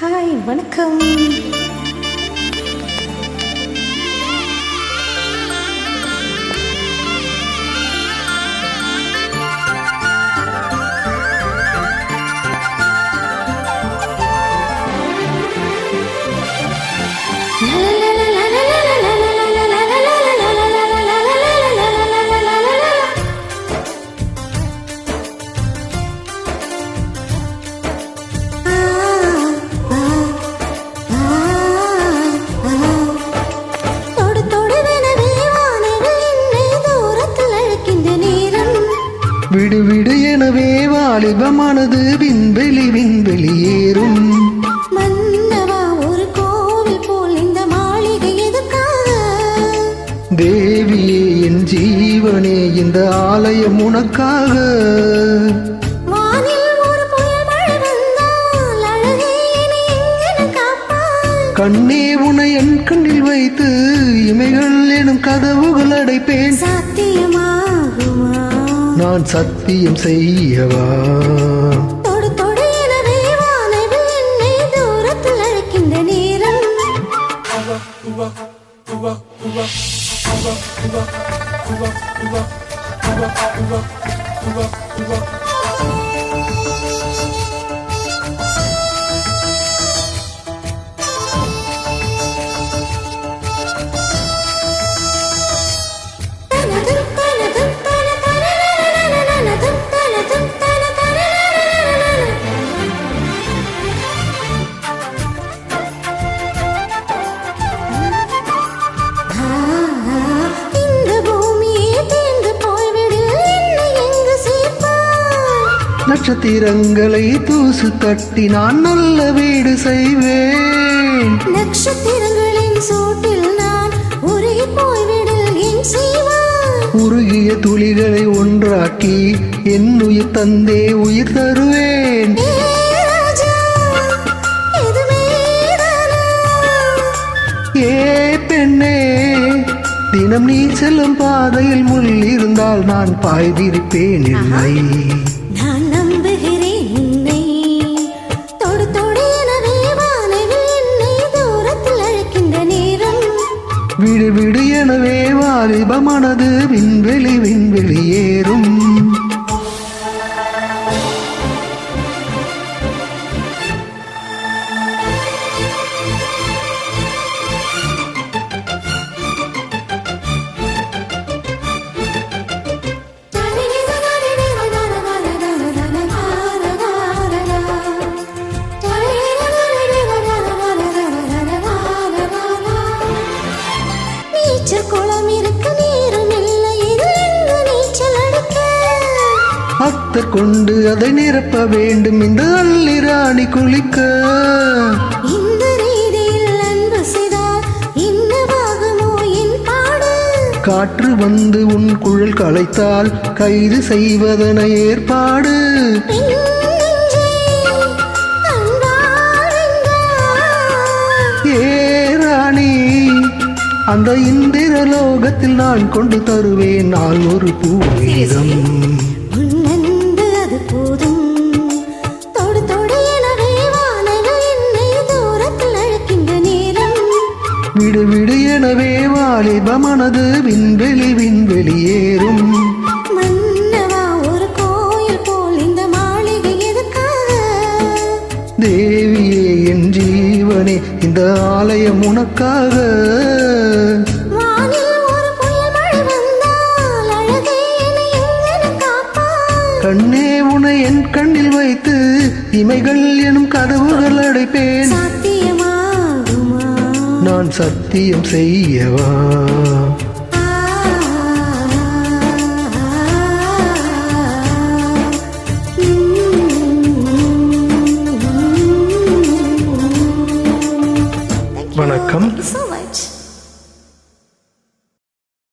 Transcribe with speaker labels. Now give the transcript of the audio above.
Speaker 1: Hi வணக்கம்.
Speaker 2: விடு விடு எனவே வாலிபமானது விண்வெளி ஏறும்.
Speaker 1: மன்னவா ஒரு கோவில் போல் இந்த மாளிகை எதுக்காக?
Speaker 2: தேவியே என் ஜீவனே இந்த ஆலயம் உனக்காக.
Speaker 1: வானில் ஒரு புயல் மழை வந்தால் அழகே என்னை எங்கென காப்பாய்?
Speaker 2: கண்ணே உனை என் கண்ணில் வைத்து இமைகள் எனும் கதவுகள் அடைப்பேன்.
Speaker 1: சாத்தியமாகுமா?
Speaker 2: நான் சத்தியம் செய்யவா?
Speaker 1: தொடு தொடு எனவே வானவில் என்னை தூரத்தில் அழைக்கின்ற நேரம்.
Speaker 2: நட்சத்திரங்களை தூசு தட்டி நான் நல்ல வீடு செய்வேன்.
Speaker 1: நட்சத்திரங்களின் சூட்டில் நான் உருகி போய்விடல் என் செய்வான்.
Speaker 2: உருகிய துளிகளை ஒன்றாக்கி என் உயிர் தந்தே உயிர் தருவேன். ஏ பெண்ணே, தினம் நீ செல்லும் பாதையில் முள் இருந்தால் நான் பாய் விரிப்பேன். இல்லை
Speaker 1: நான் நம்புகிறேன் உன்னை. தொடு தொடு எனவே வானவில் என்னை தூரத்தில் அழைக்கின்ற நேரம்.
Speaker 2: விடு விடு எனவே வாலிபமானது விண்வெளி ஏறும்.
Speaker 1: குளம் இருக்க நேரம் இல்லை, இதில் நீச்சல் அடிக்க.
Speaker 2: அத்தர் கொண்டு அதை நிரப்ப வேண்டும் இந்த அள்ளி ராணி குளிக்க.
Speaker 1: இந்த ரீதியில் அன்பு செய்தால் என்னவாகுமோ என் பாடு?
Speaker 2: காற்று வந்து உன் குழல் களைத்தால் கைது செய்வதன ஏற்பாடு. ஏ ராணி, அந்த இந்திர லோகத்தில் நான் கொண்டு தருவேன் நாள் ஒரு பூவீதம்.
Speaker 1: உன்னந்து அது போதும். தொடு தொடு எனவே வானவில் என்னை தூரத்தில் அழைக்கின்ற நேரம்.
Speaker 2: விடு விடு எனவே வாலிபமானது விண்வெளி ஏறும்.
Speaker 1: மன்னவா ஒரு கோயில் போல் இந்த மாளிகை எதுக்காக?
Speaker 2: தேவியே என் ஜீவனே இந்த ஆலயம் உனக்காக.
Speaker 1: வானில் ஒரு புயல் மழை வந்தால் அழகே என்னை எங்கென காப்பாய்?
Speaker 2: கண்ணே உனை என் கண்ணில் வைத்து இமைகள் எனும் கதவுகள் அடைப்பேன்.
Speaker 1: சாத்தியமாகுமா?
Speaker 2: நான் சத்தியம் செய்யவா?